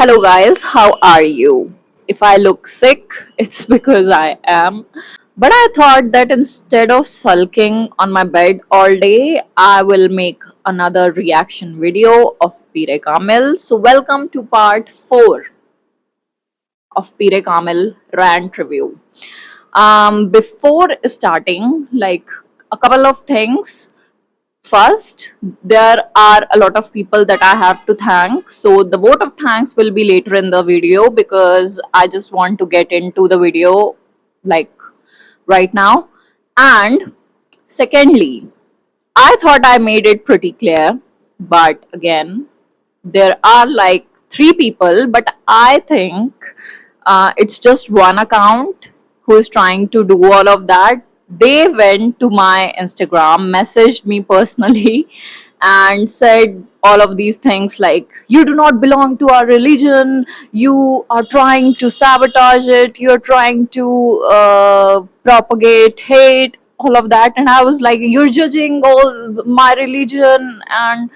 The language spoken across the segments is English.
Hello, guys, how are you? If I look sick, it's because I am. But I thought that instead of sulking on my bed all day, I will make another reaction video of Pire Kamil. So, welcome to part 4 of Pire Kamil rant review. Before starting, like a couple of things. First, there are a lot of people that I have to thank. So, the vote of thanks will be later in the video because I just want to get into the video like right now. And secondly, I thought I made it pretty clear, but again, there are like three people, but I think it's just one account who is trying to do all of that. They went to my Instagram, messaged me personally, and said all of these things like, you do not belong to our religion, you are trying to sabotage it, you're trying to propagate hate, all of that. And I was like, you're judging all my religion. And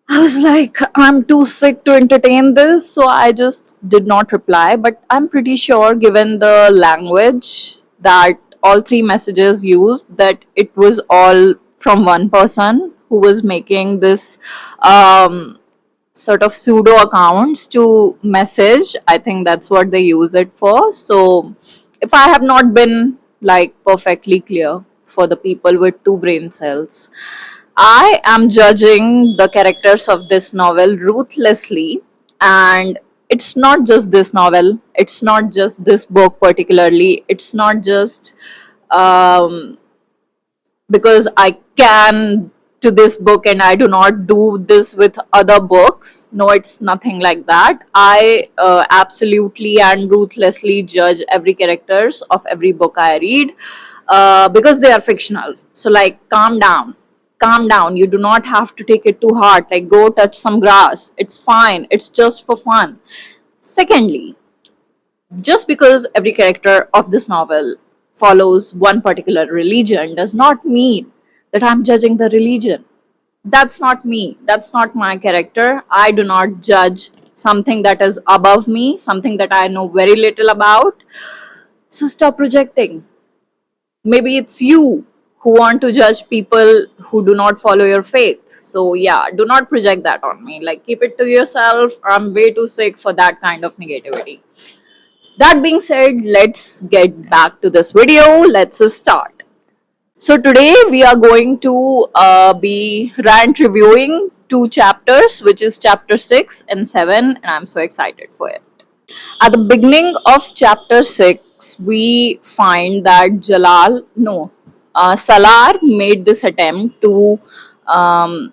I was like, I'm too sick to entertain this, so I just did not reply. But I'm pretty sure, given the language that all three messages used, that it was all from one person who was making this sort of pseudo accounts to message. I think that's what they use it for. So, if I have not been like perfectly clear for the people with two brain cells, I am judging the characters of this novel ruthlessly, and it's not just this novel, it's not just this book particularly, it's not just um, because I can to this book and I do not do this with other books. No, it's nothing like that. I absolutely and ruthlessly judge every characters of every book I read because they are fictional. So like, calm down. Calm down. You do not have to take it too hard. Like, go touch some grass. It's fine. It's just for fun. Secondly, just because every character of this novel follows one particular religion does not mean that I'm judging the religion. That's not me. That's not my character. I do not judge something that is above me, something that I know very little about. So stop projecting. Maybe it's you who want to judge people who do not follow your faith. So, yeah, do not project that on me. Like, keep it to yourself. I'm way too sick for that kind of negativity. That being said, let's get back to this video. Let's start. So today we are going to be rant reviewing two chapters, which is chapter 6 and 7, and I'm so excited for it. At the beginning of chapter 6, we find that Salar made this attempt to um,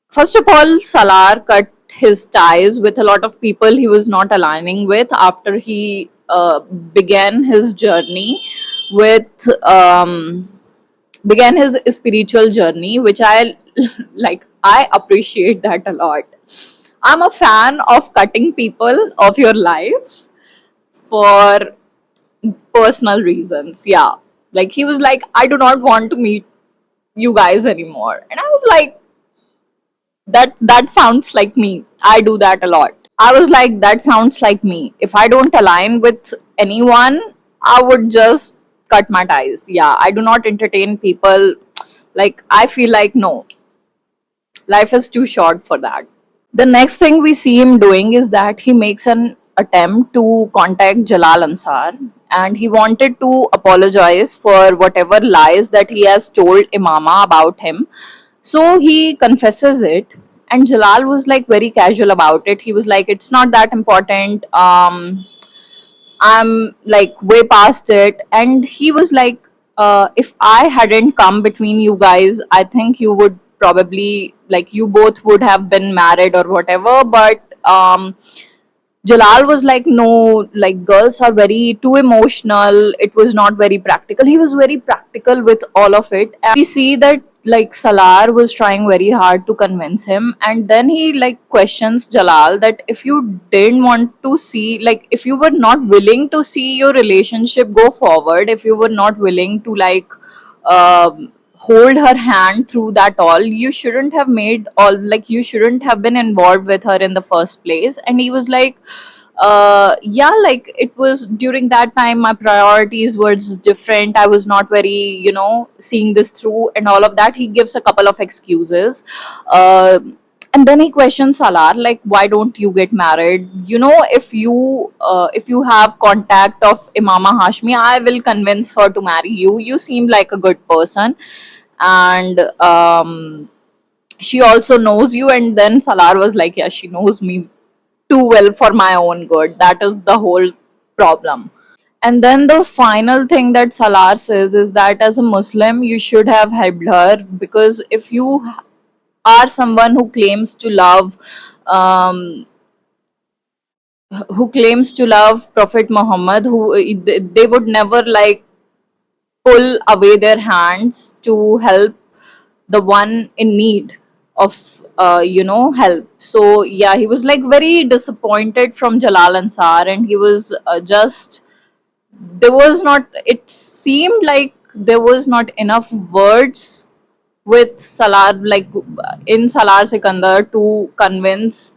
first of all, Salar cut his ties with a lot of people he was not aligning with after he began his journey with began his spiritual journey, which I like. I appreciate that a lot. I'm a fan of cutting people of your life for personal reasons. Yeah, like he was like, I do not want to meet you guys anymore, and I was like, that sounds like me. I do that a lot. I was like, that sounds like me. If I don't align with anyone, I would just cut my ties. Yeah, I do not entertain people. Like, I feel like, no, life is too short for that. The next thing we see him doing is that he makes an attempt to contact Jalal Ansar, and he wanted to apologize for whatever lies that he has told Imama about him. So he confesses it, and Jalal was like very casual about it. He was like, it's not that important. I'm like way past it. And he was like, if I hadn't come between you guys, I think you would probably, like, you both would have been married or whatever. But Jalal was like, no, like girls are very too emotional. It was not very practical. He was very practical with all of it. And we see that like Salar was trying very hard to convince him, and then he like questions Jalal that if you didn't want to see, like if you were not willing to see your relationship go forward, if you were not willing to like hold her hand through that all. You shouldn't have made all, like, you shouldn't have been involved with her in the first place. And he was like, yeah, like, it was during that time my priorities were just different. I was not very, seeing this through and all of that. He gives a couple of excuses. uh, and then he questions Salar, like, why don't you get married? If you have contact of Imama Hashmi, I will convince her to marry you. You seem like a good person. And she also knows you. And then Salar was like, yeah, she knows me too well for my own good. That is the whole problem. And then the final thing that Salar says is that as a Muslim, you should have helped her, because if you are someone um, who claims to love Prophet Muhammad, they would never like pull away their hands to help the one in need of help. So yeah, he was like very disappointed from Jalal Ansar, and he was just there was not it seemed like there was not enough words with Salar, like in Salar Sikandar, to convince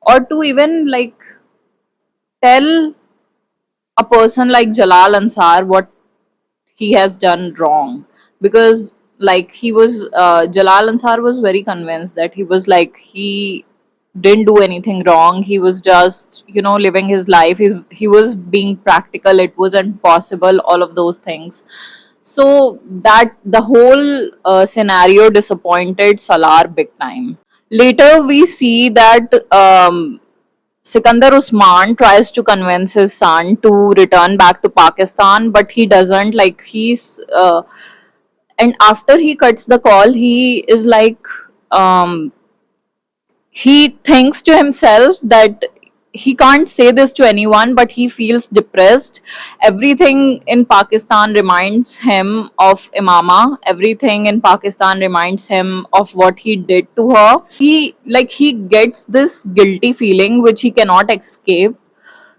or to even like tell a person like Jalal Ansar what he has done wrong. Because like he was Jalal Ansar was very convinced that he was like he didn't do anything wrong. He was just living his life. He was being practical. It wasn't possible, all of those things. So that the whole scenario disappointed Salar big time. Later we see that Sikandar Usman tries to convince his son to return back to Pakistan, but he doesn't. Like and after he cuts the call, he is like, um, he thinks to himself that he can't say this to anyone, but he feels depressed. Everything in Pakistan reminds him of Imama. Everything in Pakistan reminds him of what he did to her. He gets this guilty feeling which he cannot escape.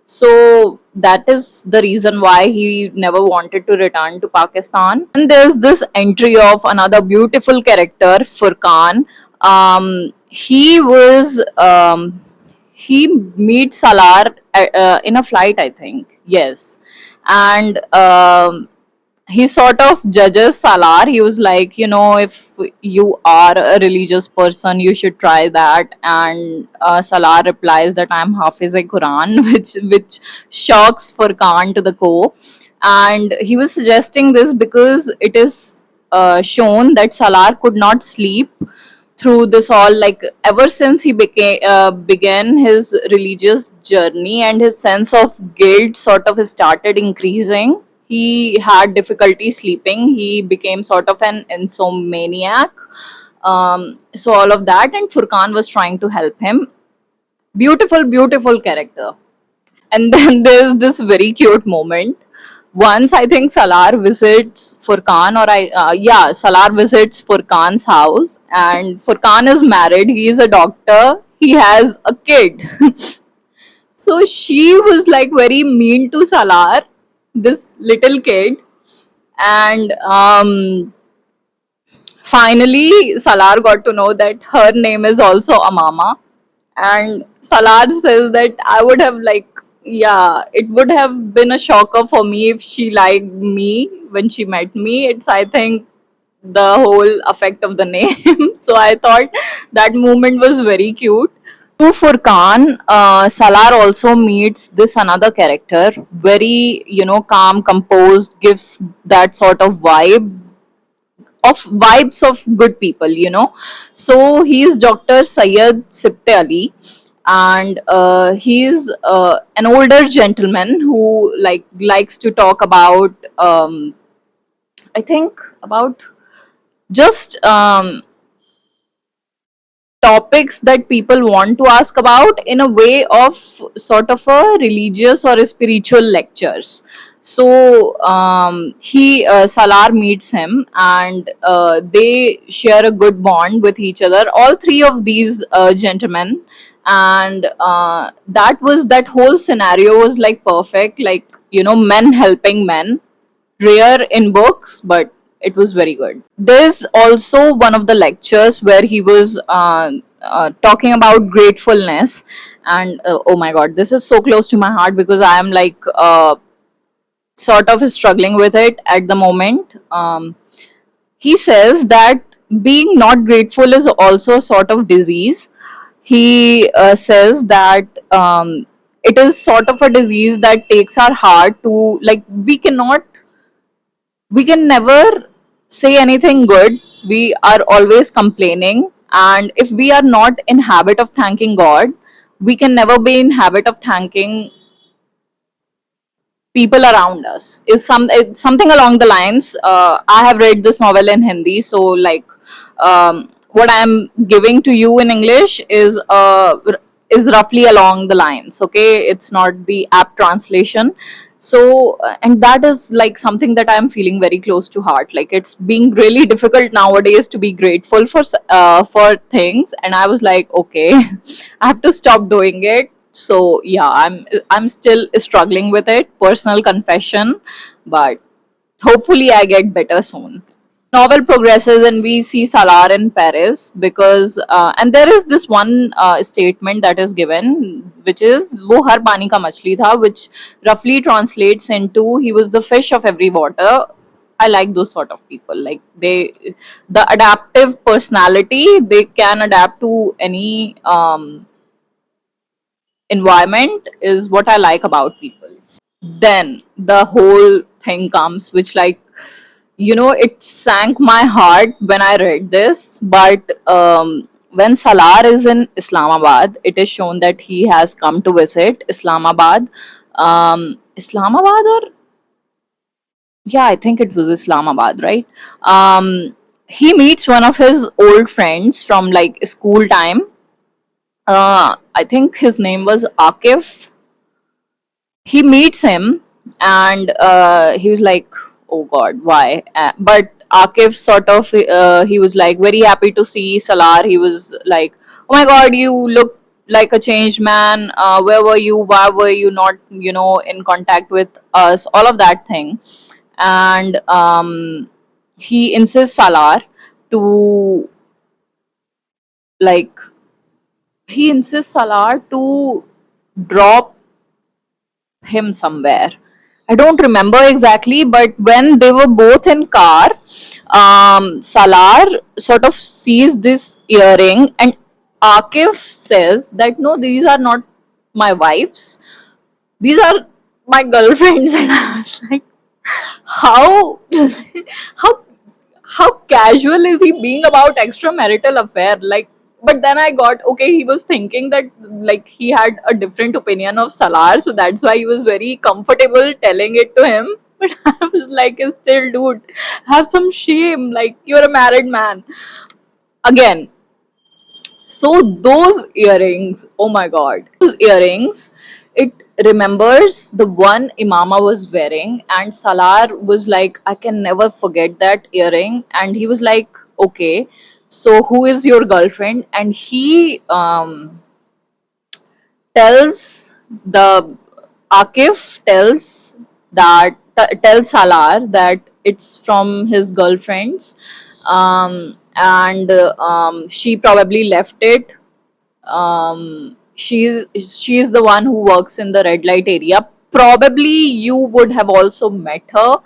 So that is the reason why he never wanted to return to Pakistan. And there's this entry of another beautiful character, Furqan. He meets Salar in a flight, I think. Yes. And he sort of judges Salar. He was like, if you are a religious person, you should try that. And Salar replies that I'm Hafiz a Quran, which shocks Furqan to the core. And he was suggesting this because it is shown that Salar could not sleep through this all, like ever since he began his religious journey, and his sense of guilt sort of started increasing. He had difficulty sleeping. He became sort of an insomniac. So all of that, and Furqan was trying to help him. Beautiful, beautiful character. And then there's this very cute moment. Once I think Salar visits Furqan, or Salar visits Furqan's house, and Furqan is married. He is a doctor. He has a kid. So she was like very mean to Salar, this little kid. And finally, Salar got to know that her name is also Amama. And Salar says that I would have like, yeah, it would have been a shocker for me if she liked me when she met me. It's, I think, the whole effect of the name. So I thought that moment was very cute. To Furqan, Salar also meets this another character, very, calm, composed, gives that sort of vibes of good people. So he is Dr. Syed Sibte Ali, and he's an older gentleman who like likes to talk about, I think, about just topics that people want to ask about in a way of sort of a religious or a spiritual lectures. So he Salar meets him, and they share a good bond with each other, all three of these gentlemen. And that whole scenario was like perfect, like men helping men, rare in books, but It was very good. There's also one of the lectures where he was talking about gratefulness, and oh my god, this is so close to my heart because I am like sort of struggling with it at the moment. He says that being not grateful is also a sort of disease. He says that it is sort of a disease that takes our heart to, like, we can never say anything good. We are always complaining, and if we are not in habit of thanking God, we can never be in habit of thanking people around us. Is it's something along the lines. I have read this novel in Hindi, so like what I'm giving to you in English is roughly along the lines. Okay, it's not the apt translation. So and that is like something that I'm feeling very close to heart. Like, it's being really difficult nowadays to be grateful for things, and I was like, okay, I have to stop doing it. So yeah, I'm still struggling with it, personal confession, but hopefully I get better soon. Novel progresses and we see Salar in Paris because and there is this one statement that is given, which is वो हर पानी का मछली था, which roughly translates into he was the fish of every water. I like those sort of people. Like, the adaptive personality, they can adapt to any environment, is what I like about people. Then the whole thing comes, which, like, it sank my heart when I read this. But when Salar is in Islamabad, it is shown that he has come to visit Islamabad. Islamabad, or yeah, I think it was Islamabad, right? He meets one of his old friends from like school time. I think his name was Akif. He meets him, and he was like, oh god, why? But Akif sort of, he was like very happy to see Salar. He was like, oh my god, you look like a changed man. Where were you? Why were you not, in contact with us? All of that thing. And he insists Salar to, like, he insists Salar to drop him somewhere. I don't remember exactly, but when they were both in car, Salar sort of sees this earring, and Akif says that no, these are not my wife's. These are my girlfriends, and I was like, how, how how casual is he being about extramarital affair? Like, but then I got, okay, he was thinking that, like, he had a different opinion of Salar, so that's why he was very comfortable telling it to him. But I was like, still, dude, have some shame. Like, you're a married man. Again, so those earrings, oh my god, those earrings, it remembers the one Imama was wearing, and Salar was like, I can never forget that earring. And he was like, okay, so who is your girlfriend? And he tells the Akif tells tells Salar that it's from his girlfriend's, and she probably left it. She's the one who works in the red light area. Probably you would have also met her.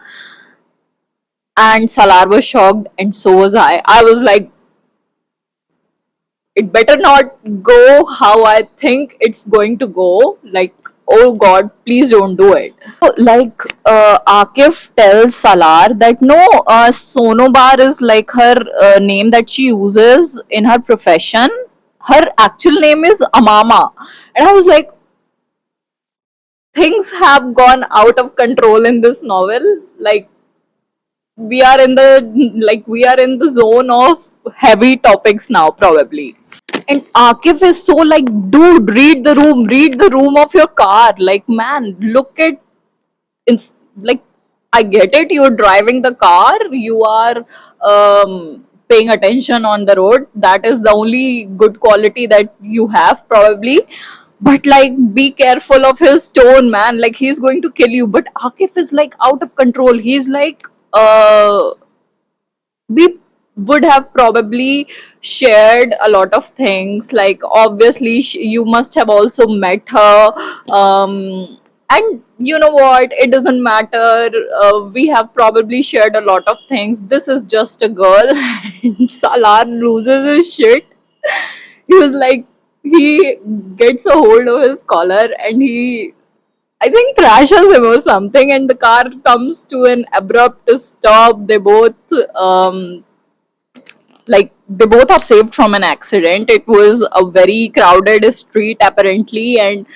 And Salar was shocked, and so was I. I was like, it better not go how I think it's going to go. Like, oh God, please don't do it. So, like, Akif tells Salar that no, Sonobar is like her name that she uses in her profession. Her actual name is Amama. And I was like, things have gone out of control in this novel. Like, we are in the zone of heavy topics now, probably. And Akif is so like, dude, read the room of your car. Like, man, look at, like, I get it. You're driving the car. You are paying attention on the road. That is the only good quality that you have, probably. But like, be careful of his tone, man. Like, he's going to kill you. But Akif is like out of control. He's like, uh, we would have probably shared a lot of things. Like obviously you must have also met her, and you know what, it doesn't matter. We have probably shared a lot of things. This is just a girl. And Salar loses his shit. He was like, he gets a hold of his collar and he, I think, crashes him or something, and the car comes to an abrupt stop. They both, they both are saved from an accident. It was a very crowded street apparently, and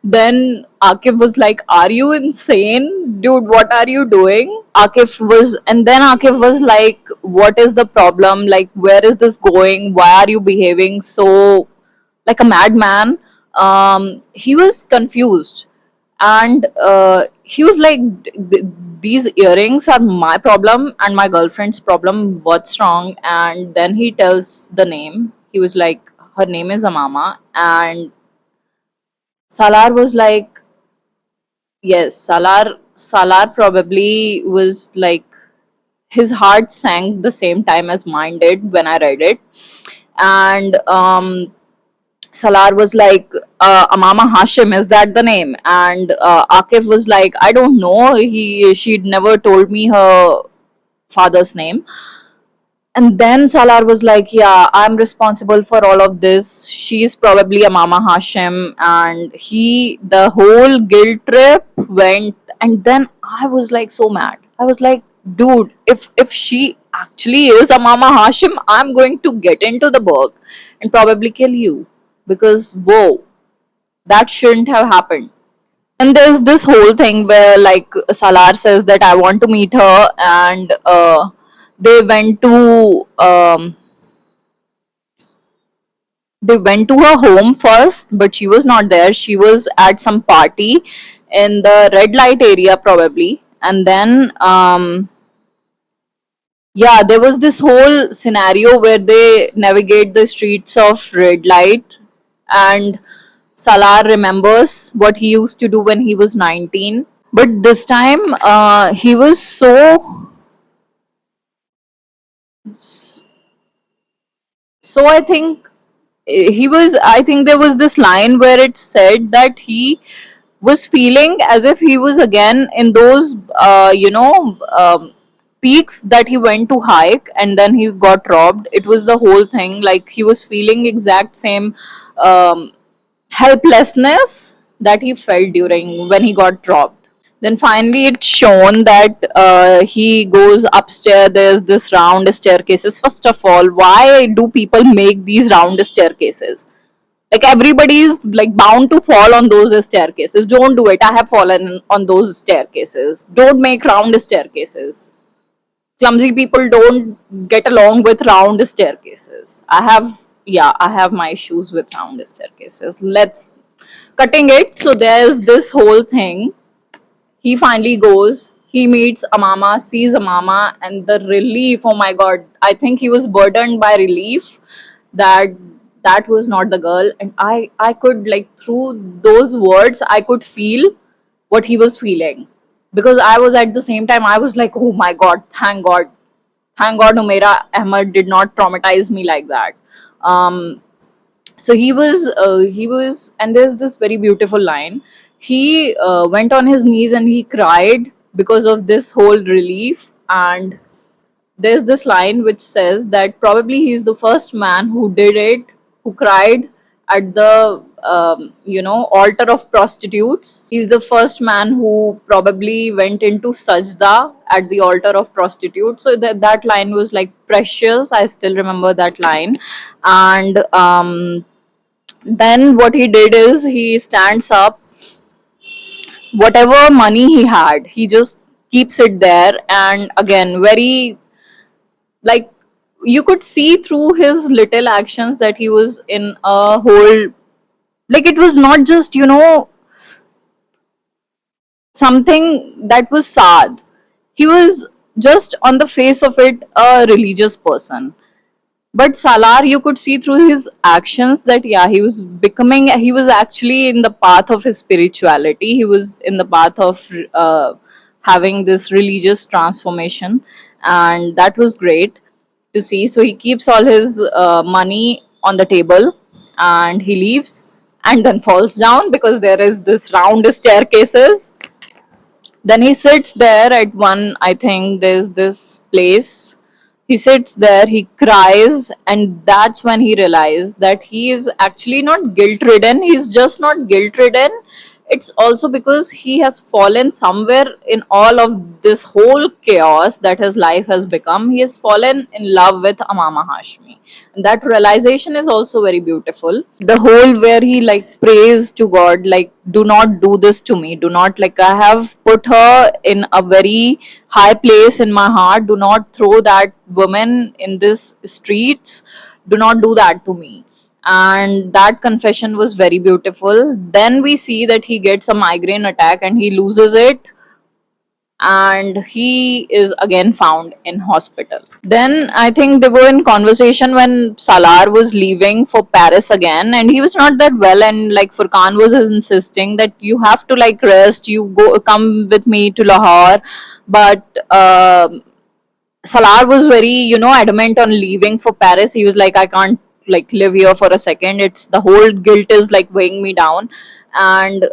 then Akif was like, "Are you insane, dude? What are you doing?" And then Akif was like, "What is the problem? Like, where is this going? Why are you behaving so like a madman?" He was confused, and he was like, "These earrings are my problem and my girlfriend's problem. What's wrong?" And then he tells the name. He was like, "Her name is Amama," and Salar was like, yes, Salar probably was like, his heart sank the same time as mine did when I read it. And Salar was like, Amama Hashim, is that the name? And Akif was like, I don't know. She'd never told me her father's name. And then Salar was like, yeah, I'm responsible for all of this. She's probably Amama Hashim. And the whole guilt trip went. And then I was like so mad. I was like, dude, if she actually is Amama Hashim, I'm going to get into the book and probably kill you. Because, whoa, that shouldn't have happened. And there's this whole thing where, like, Salar says that I want to meet her, and they went to um, they went to her home first, but she was not there. She was at some party in the red light area, probably. And then, yeah, there was this whole scenario where they navigate the streets of red light, and Salar remembers what he used to do when he was 19. But this time, he was so I think I think there was this line where it said that he was feeling as if he was again in those, peaks that he went to hike and then he got robbed. It was the whole thing. Like he was feeling exact same um, helplessness that he felt during when he got robbed. Then finally, it's shown that he goes upstairs. There's this round staircases. First of all, why do people make these round staircases? Like everybody is like bound to fall on those staircases. Don't do it. I have fallen on those staircases. Don't make round staircases. Clumsy people don't get along with round staircases. I have my issues with round staircases. Let's cutting it. So there's this whole thing. He finally goes, he meets Amama, sees Amama, and the relief, oh my god, I think he was burdened by relief that that was not the girl. And I could, like, through those words, I could feel what he was feeling. Because I was at the same time, I was like, oh my god, thank God. Thank God Humaira Ahmed did not traumatize me like that. Um, so he was, and there's this very beautiful line. He went on his knees and he cried because of this whole relief. And there's this line which says that probably he's the first man who did it, who cried at the altar of prostitutes. He's the first man who probably went into sajda at the altar of prostitutes. So that line was like precious. I still remember that line. And then what he did is he stands up, whatever money he had, he just keeps it there. And again, very, like, you could see through his little actions that he was in a whole, like, it was not just something that was sad. He was just on the face of it a religious person. But Salar, you could see through his actions that, yeah, he was actually in the path of his spirituality. He was in the path of having this religious transformation, and that was great. to see. So he keeps all his money on the table and he leaves and then falls down because there is this round staircases. Then he sits there at one, I think there's this place. He sits there, he cries, and that's when he realized that he is actually not guilt ridden. He's just not guilt ridden. It's also because he has fallen somewhere in all of this whole chaos that his life has become. He has fallen in love with Amama Hashmi. And that realization is also very beautiful. The whole where he like prays to God, like, do not do this to me. Do not, like, I have put her in a very high place in my heart. Do not throw that woman in this streets. Do not do that to me. And that confession was very beautiful. Then we see that he gets a migraine attack and he loses it, and he is again found in hospital. Then I think they were in conversation when Salar was leaving for Paris again, and he was not that well, and like Furkan was insisting that you have to like rest, you go come with me to Lahore, but Salar was very, adamant on leaving for Paris. He was like, I can't like live here for a second. It's the whole guilt is like weighing me down, and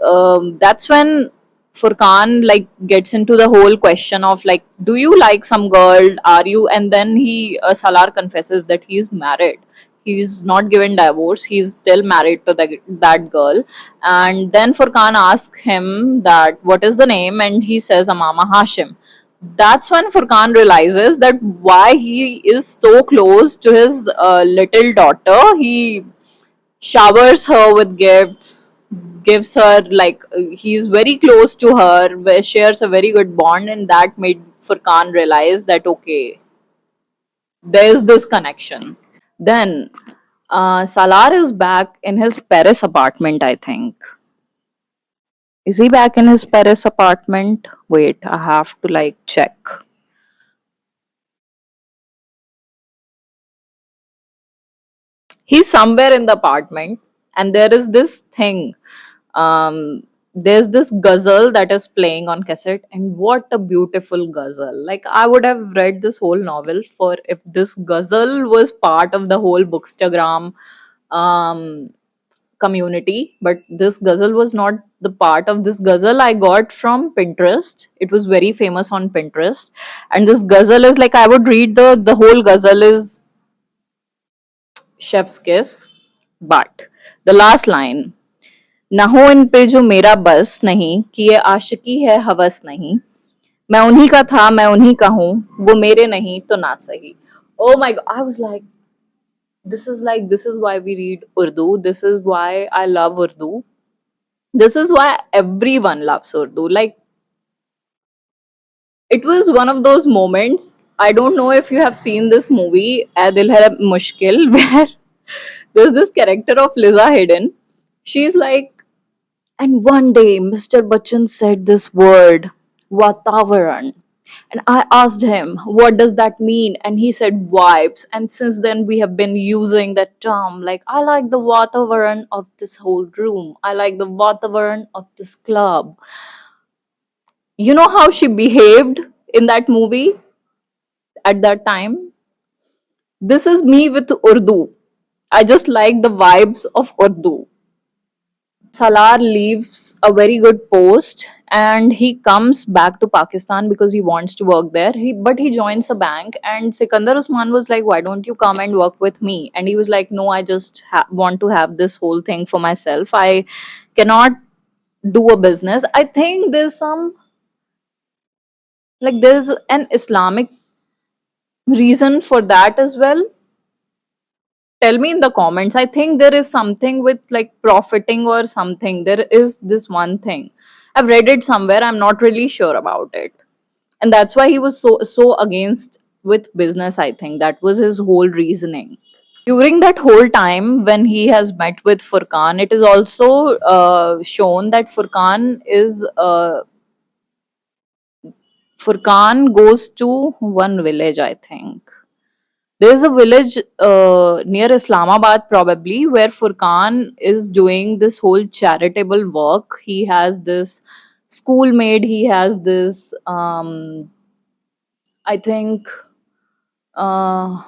that's when Furkan like gets into the whole question of like, do you like some girl? Are you? And then he Salar confesses that he's married. He's not given divorce. He's still married to that girl. And then Furkan asks him that what is the name, and he says Amama Hashim. That's when Furkan realizes that why he is so close to his little daughter. He showers her with gifts, gives her like he's very close to her, shares a very good bond, and that made Furkan realize that okay, there's this connection. Then Salar is back in his Paris apartment, I think. Is he back in his Paris apartment? Wait, I have to like check. He's somewhere in the apartment, and there is this thing. There's this ghazal that is playing on cassette, and what a beautiful ghazal. Like, I would have read this whole novel for if this ghazal was part of the whole bookstagram um, community, but this ghazal was not the part of this ghazal. I got from Pinterest. It was very famous on Pinterest, and this ghazal is like, I would read the whole ghazal is chef's kiss. But the last line, ना हो इन पे जो मेरा बस नहीं कि ये आशिकी है हवस नहीं, मैं उन्हीं का था मैं उन्हीं का हूँ वो मेरे नहीं तो ना सही. Oh my god, I was like, this is why we read Urdu, this is why I love Urdu, this is why everyone loves Urdu. Like, it was one of those moments. I don't know if you have seen this movie A Dil Hai Mushkil, where there's this character of Liza Hayden. She's like, and one day Mr. Bachchan said this word, Vatavaran. And I asked him, what does that mean? And he said, vibes. And since then, we have been using that term. Like, I like the Vatavaran of this whole room. I like the Vatavaran of this club. You know how she behaved in that movie at that time? This is me with Urdu. I just like the vibes of Urdu. Salar leaves a very good post and he comes back to Pakistan because he wants to work there. But he joins a bank, and Sikandar Usman was like, "Why don't you come and work with me?" And he was like, "No, I just want to have this whole thing for myself. I cannot do a business." I think there's some like there's an Islamic reason for that as well. Tell me in the comments. I think there is something with like profiting or something. There is this one thing. I've read it somewhere. I'm not really sure about it. And that's why he was so against with business, I think. That was his whole reasoning. During that whole time when he has met with Furkan, it is also shown that Furkan goes to one village, I think. There's a village near Islamabad, probably, where Furkan is doing this whole charitable work. He has this schoolmate, he has this, I think, uh,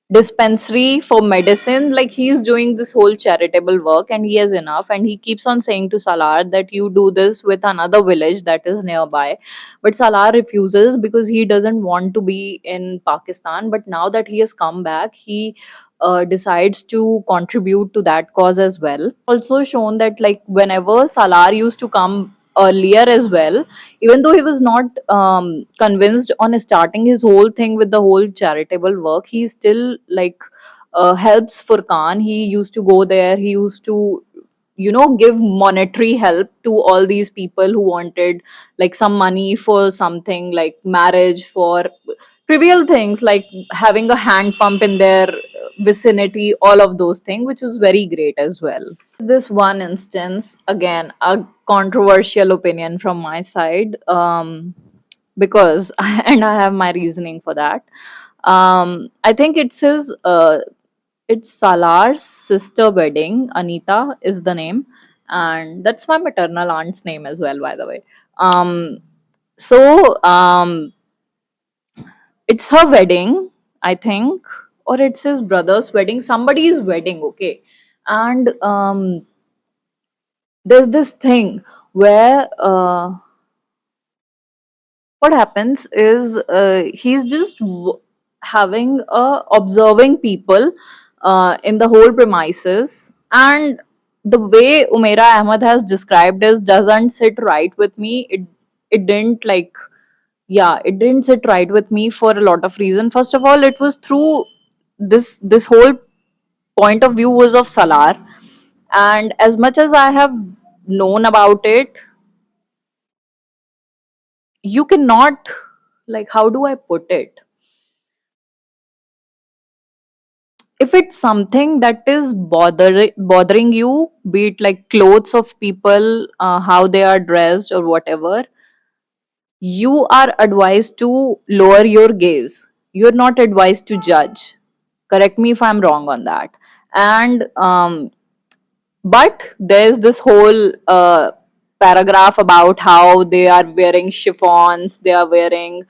dispensary for medicine. Like, he's doing this whole charitable work and he has enough, and he keeps on saying to Salar that you do this with another village that is nearby. But Salar refuses because he doesn't want to be in Pakistan. But now that he has come back, he decides to contribute to that cause as well. Also shown that, like, whenever Salar used to come earlier as well, even though he was not convinced on starting his whole thing with the whole charitable work, he still, like, helps Furkan. He used to go there, he used to, give monetary help to all these people who wanted, like, some money for something like marriage, for trivial things like having a hand pump in their vicinity, all of those things, which was very great as well. This one instance, again, a controversial opinion from my side, because and I have my reasoning for that. I think it's Salar's sister wedding. Anita is the name, and that's my maternal aunt's name as well, by the way. So it's her wedding, I think, or it's his brother's wedding, somebody's wedding, okay. And there's this thing where what happens is, he's just having observing people in the whole premises, and the way Umaira Ahmad has described is doesn't sit right with me. It didn't, like, yeah, it didn't sit right with me for a lot of reasons. First of all, it was through this whole point of view was of Salar, and as much as I have known about it, you cannot, like, how do I put it, if it's something that is bothering you, be it like clothes of people, how they are dressed or whatever, you are advised to lower your gaze. You're not advised to judge. Correct me if I'm wrong on that. And but there's this whole paragraph about how they are wearing chiffons, they are wearing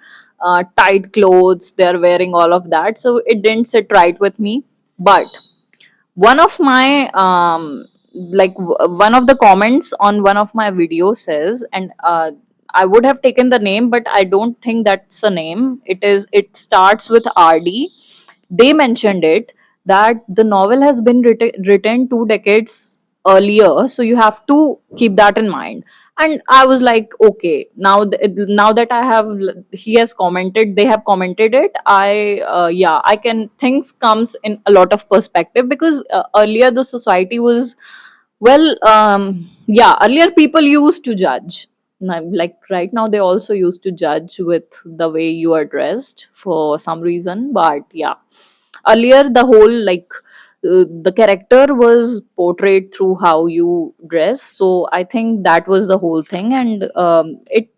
tight clothes, they are wearing all of that. So it didn't sit right with me. But one of my one of the comments on one of my videos says, and I would have taken the name, but I don't think that's the name. It starts with RD. They mentioned it, that the novel has been written 2 decades earlier, so you have to keep that in mind. And I was like, okay, now that I have, he has commented, they have commented it, I yeah, I can, things comes in a lot of perspective, because earlier the society was, well, yeah, earlier people used to judge. Now, like right now, they also used to judge with the way you are dressed for some reason. But yeah, earlier the whole, like, the character was portrayed through how you dress. So I think that was the whole thing, and it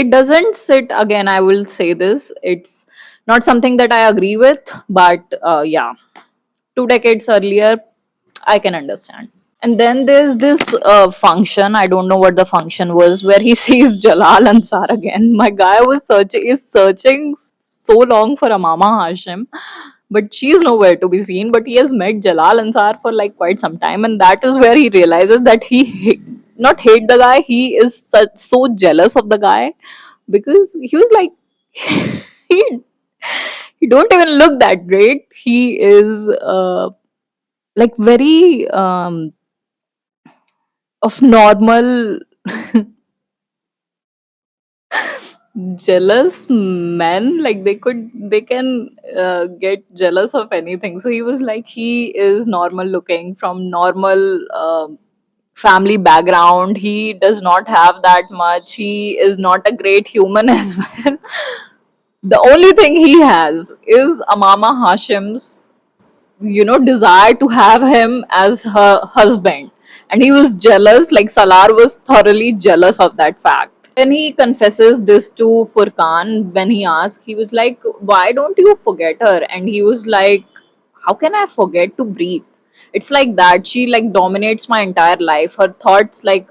doesn't sit. Again, I will say this: it's not something that I agree with, but yeah, 2 decades earlier, I can understand. And then there's this function. I don't know what the function was, where he sees Jalal Ansar again. My guy is searching so long for Amama Hashim, but she's nowhere to be seen. But he has met Jalal Ansar for like quite some time, and that is where he realizes that not hate the guy. He is so jealous of the guy, because he was like, he he don't even look that great. He is like very of normal jealous men, like they can get jealous of anything. So he was like, he is normal looking, from normal family background, he does not have that much, he is not a great human as well. The only thing he has is Amama Hashim's, desire to have him as her husband. And he was jealous, like Salar was thoroughly jealous of that fact. Then he confesses this to Furkan. When he asked, he was like, why don't you forget her? And he was like, how can I forget to breathe? It's like that. She, like, dominates my entire life. Her thoughts, like,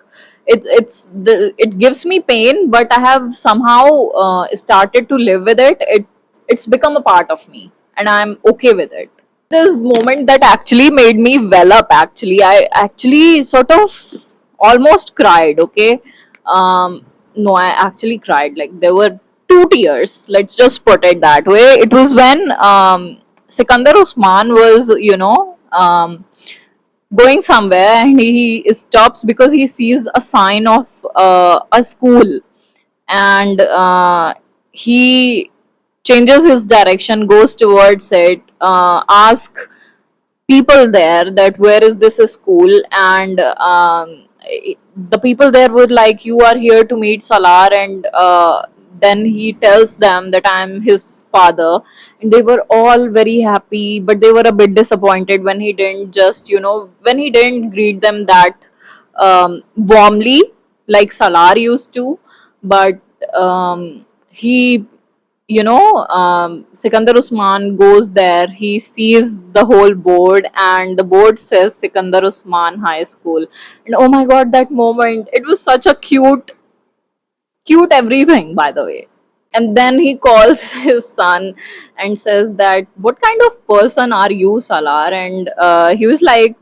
it gives me pain, but I have somehow started to live with it. it's become a part of me, and I'm okay with it. This moment that actually made me well up, actually, I actually sort of almost cried. Okay, no, I actually cried. Like, there were two tears, let's just put it that way. It was when Sikandar Usman was, going somewhere, and he stops because he sees a sign of a school, and he changes his direction, goes towards it, ask people there that where is this school, and the people there were like, you are here to meet Salar, and then he tells them that I'm his father, and they were all very happy, but they were a bit disappointed when he didn't just, when he didn't greet them that warmly like Salar used to. But he Sikandar Usman goes there, he sees the whole board, and the board says Sikandar Usman High School. And oh my god, that moment, it was such a cute everything, by the way. And then he calls his son and says that, what kind of person are you, Salar? And he was like,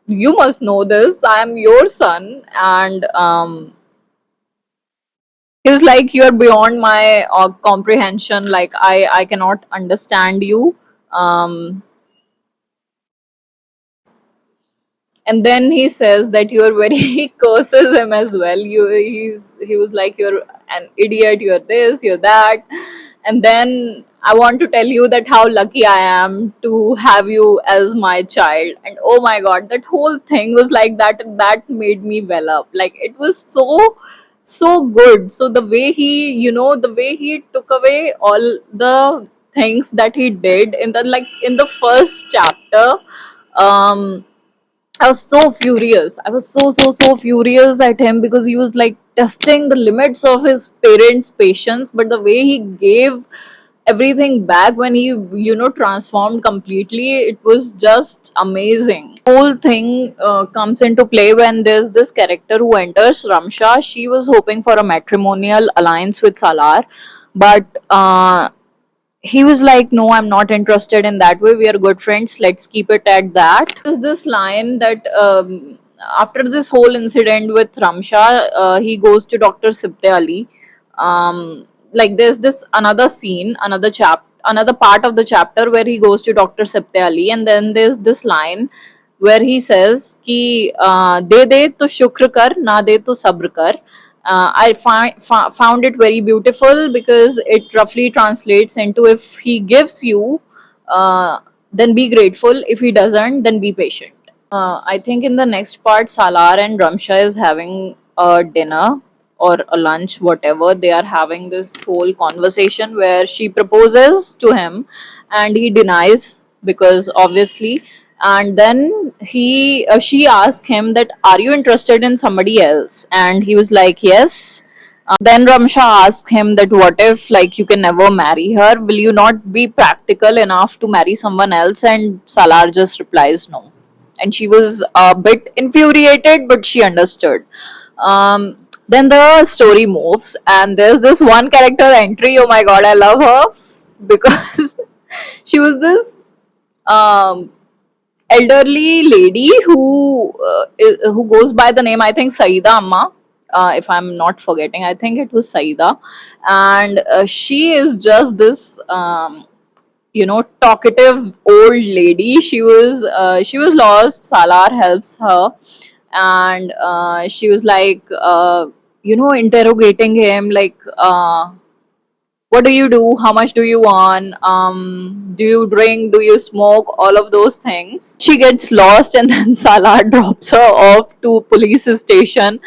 you must know this, I am your son. And he was like, you're beyond my comprehension, like I cannot understand you. um and then he says that you're very he curses him as well. He was like, you're an idiot, you're this, you're that. And then, I want to tell you that how lucky I am to have you as my child. And oh my god, that whole thing was like that, and that made me well up. Like, it was so good. So the way he, the way he took away all the things that he did in the, like, in the first chapter, um I was so furious. I was so furious at him because he was like testing the limits of his parents' patience. But the way he gave everything back when he, transformed completely, it was just amazing. Whole thing comes into play when there's this character who enters, Ramsha. She was hoping for a matrimonial alliance with Salar, but he was like, no, I'm not interested in that way, we are good friends, let's keep it at that. There's this line that, after this whole incident with Ramsha, he goes to Dr. Sibte Ali. Like, there's this another scene, another part of the chapter where he goes to Dr. Sibte Ali, and then there's this line where he says कि दे दे तो शुक्र कर, ना दे तो सब्र कर. Found it very beautiful because it roughly translates into, if he gives you, uh, then be grateful. If he doesn't, then be patient. I think in the next part, Salar and Ramsha is having a dinner or a lunch, whatever. They are having this whole conversation where she proposes to him and he denies, because obviously. And then she asked him that, are you interested in somebody else? And he was like, yes. Then Ramsha asked him that, what if, like, you can never marry her? Will you not be practical enough to marry someone else? And Salar just replies no. And she was a bit infuriated, but she understood. Then the story moves, and there's this one character entry. Oh my god, I love her because she was this um, elderly lady who goes by the name, I think, Saida Amma. If I'm not forgetting, I think it was Saida, and she is just this talkative old lady. She was lost. Salar helps her, and she was like, interrogating him like, what do you do, how much do you earn, do you drink, do you smoke, all of those things. She gets lost, and then Salah drops her off to police station.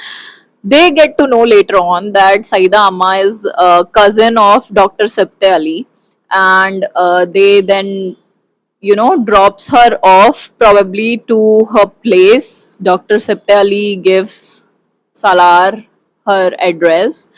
They get to know later on that Saida Amma is a cousin of Dr. Sabte Ali, and they then, drops her off probably to her place. Dr. Sabte Ali gives Salar her address,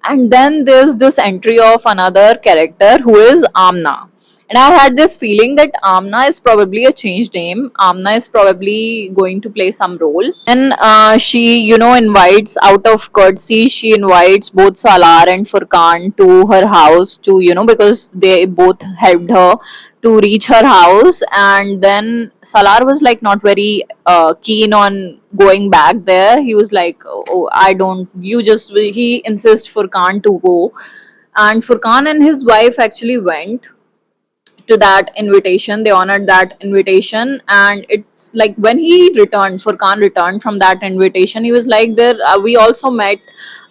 and then there's this entry of another character who is Amna. And I had this feeling that Amna is probably a changed name. Amna is probably going to play some role. And she, invites, out of courtesy, she invites both Salar and Furkan to her house to, because they both helped her to reach her house. And then Salar was like not very keen on going back there. He was like, oh, I don't, you just, he insists Furkan to go. And Furkan and his wife actually went to that invitation. They honored that invitation, and it's like when he returned, Furkan returned from that invitation, he was like, there we also met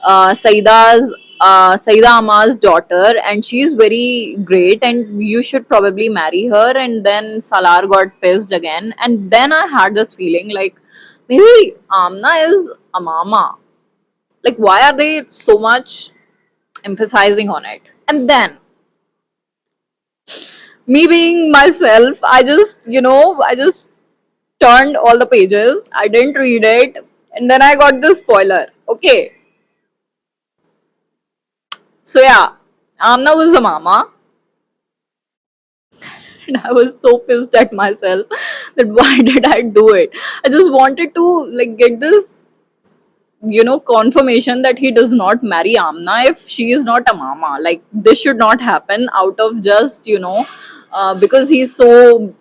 Saida Ama's daughter, and she's very great, and you should probably marry her. And then Salar got pissed again, and then I had this feeling like maybe Amna is a mama. Like, why are they so much emphasizing on it? And then me being myself, I just turned all the pages. I didn't read it, and then I got the spoiler. Okay, so yeah, Amna was a mama, and I was so pissed at myself that why did I do it? I just wanted to like get this, confirmation that he does not marry Amna if she is not a mama. Like, this should not happen out of just, because he's so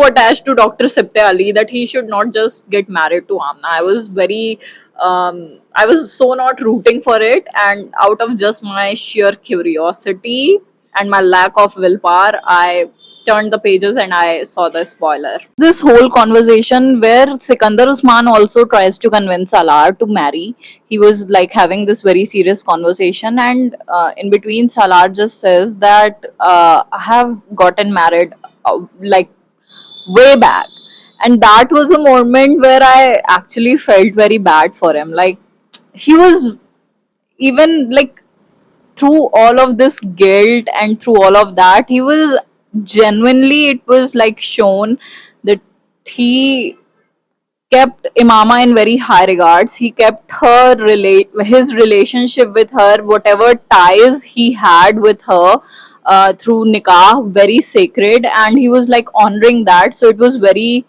attached to Dr. Sipte Ali that he should not just get married to Amna. I was so not rooting for it, and out of just my sheer curiosity and my lack of willpower, I turned the pages and I saw the spoiler. This whole conversation where Sikandar Usman also tries to convince Salar to marry. He was like having this very serious conversation, and in between, Salar just says that I have gotten married like way back. And that was a moment where I actually felt very bad for him. Like, he was even like through all of this guilt and through all of that, he was genuinely, it was like shown that he kept Imama in very high regards. He kept his relationship with her, whatever ties he had with her through nikah, very sacred, and he was like honoring that. So it was very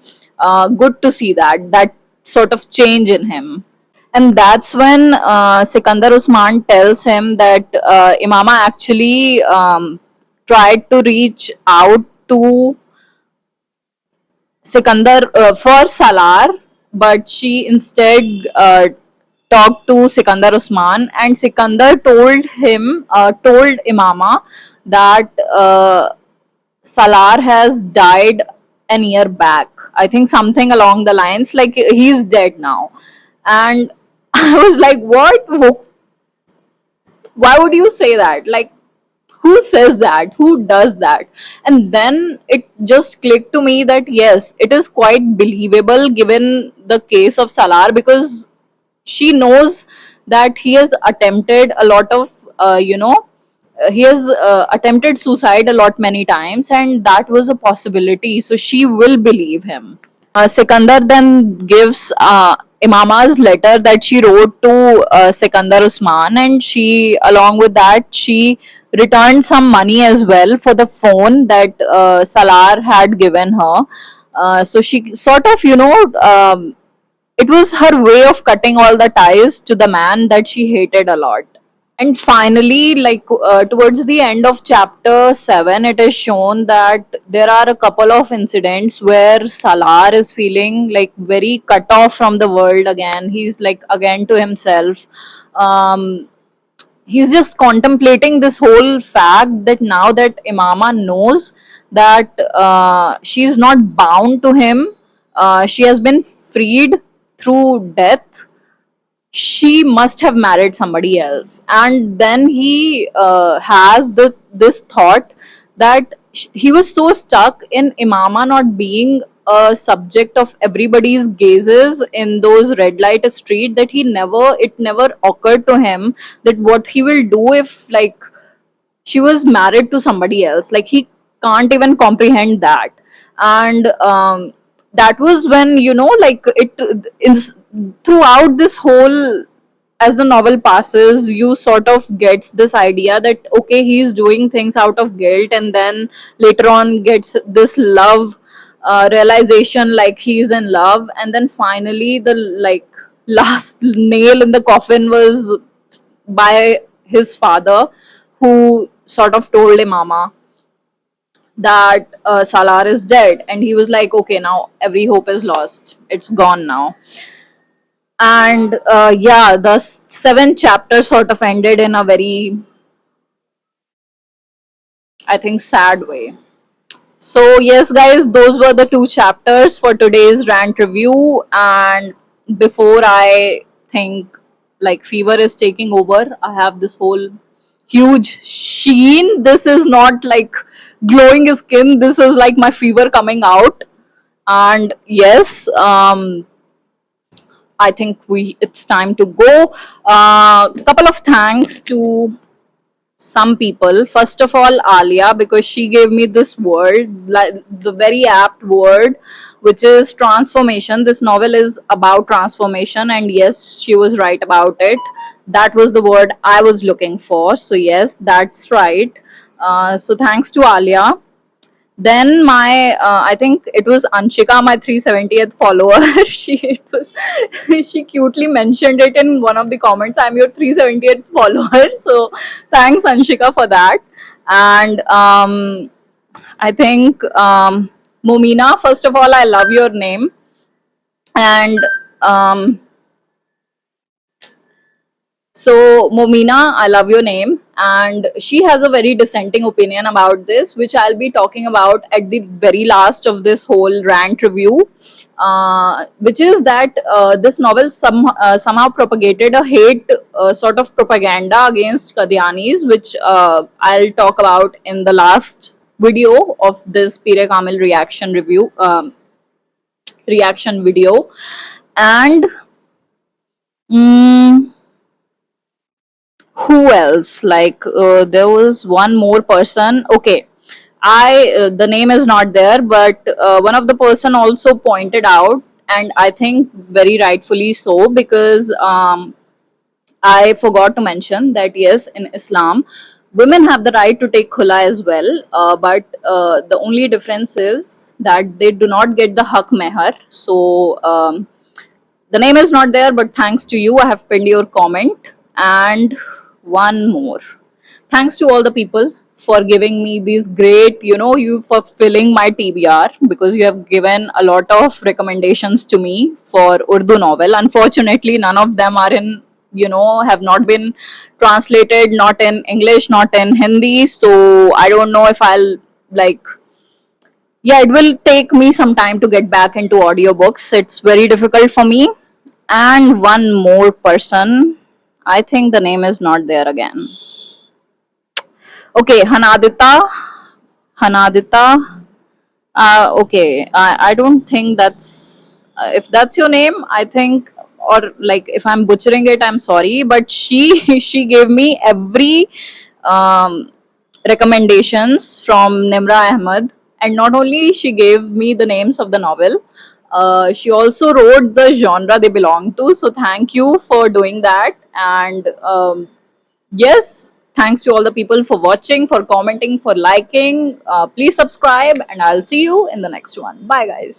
good to see that sort of change in him. And that's when Sikandar Usman tells him that Imama actually tried to reach out to Sikandar for Salar, but she instead talked to Sikandar Usman, and Sikandar told Imama that Salar has died an year back. I think something along the lines like he's dead now. And I was like, what? Why would you say that? Like, who says that? Who does that? And then it just clicked to me that yes, it is quite believable given the case of Salar, because she knows that he has attempted a lot of he has attempted suicide a lot many times, and that was a possibility, so she will believe him. Sikandar then gives Imama's letter that she wrote to Sikandar Usman, and she, along with that, she returned some money as well for the phone that Salar had given her. So she sort of, it was her way of cutting all the ties to the man that she hated a lot. And finally, like towards the end of chapter 7, it is shown that there are a couple of incidents where Salar is feeling like very cut off from the world again. He's like again to himself. Um, he's just contemplating this whole fact that now that Imama knows that she's not bound to him, she has been freed through death, she must have married somebody else. And then he has this thought that he was so stuck in Imama not being a subject of everybody's gazes in those red light street that it never occurred to him that what he will do if like she was married to somebody else. Like, he can't even comprehend that. And that was when, like, it in throughout this whole as the novel passes, you sort of gets this idea that okay, he's doing things out of guilt, and then later on gets this love realization, like he's in love, and then finally the like last nail in the coffin was by his father, who sort of told him mama that Salar is dead, and he was like, okay, now every hope is lost, it's gone now. And yeah, the seventh chapter sort of ended in a very, I think, sad way. So yes, guys, those were the two chapters for today's rant review. And before I think like fever is taking over, I have this whole huge sheen. This is not like glowing skin, this is like my fever coming out. And yes, I think we it's time to go. Couple of thanks to some people. First of all, Alia, because she gave me this word, like the very apt word, which is transformation. This novel is about transformation, and yes, she was right about it. That was the word I was looking for. So yes, that's right. So thanks to Alia. Then my, I think it was Anshika, my 370th follower. she it was she cutely mentioned it in one of the comments. I'm your 370th follower. So thanks Anshika for that. And I think Mumina. First of all, I love your name. And um, so, Momina, I love your name, and she has a very dissenting opinion about this, which I'll be talking about at the very last of this whole rant review. Which is that this novel somehow propagated a hate sort of propaganda against Qadianis, which I'll talk about in the last video of this Pire Kamil reaction video. And mm, who else? Like there was one more person. Okay, I the name is not there, but one of the person also pointed out, and I think very rightfully so, because I forgot to mention that yes, in Islam, women have the right to take khula as well, but the only difference is that they do not get the hak mehar. So the name is not there, but thanks to you, I have pinned your comment. And one more. Thanks to all the people for giving me these great, you for filling my TBR, because you have given a lot of recommendations to me for Urdu novel. Unfortunately, none of them are in, have not been translated, not in English, not in Hindi. So I don't know if I'll like, yeah, it will take me some time to get back into audiobooks. It's very difficult for me. And one more person, I think the name is not there again. Okay, Hanadita. Okay, I don't think that's, if that's your name, I think, or like if I'm butchering it, I'm sorry, but she she gave me every um, recommendations from Nimra Ahmed, and not only she gave me the names of the novel, she also wrote the genre they belong to. So thank you for doing that. And yes, thanks to all the people for watching, for commenting, for liking. Please subscribe, and I'll see you in the next one. Bye, guys.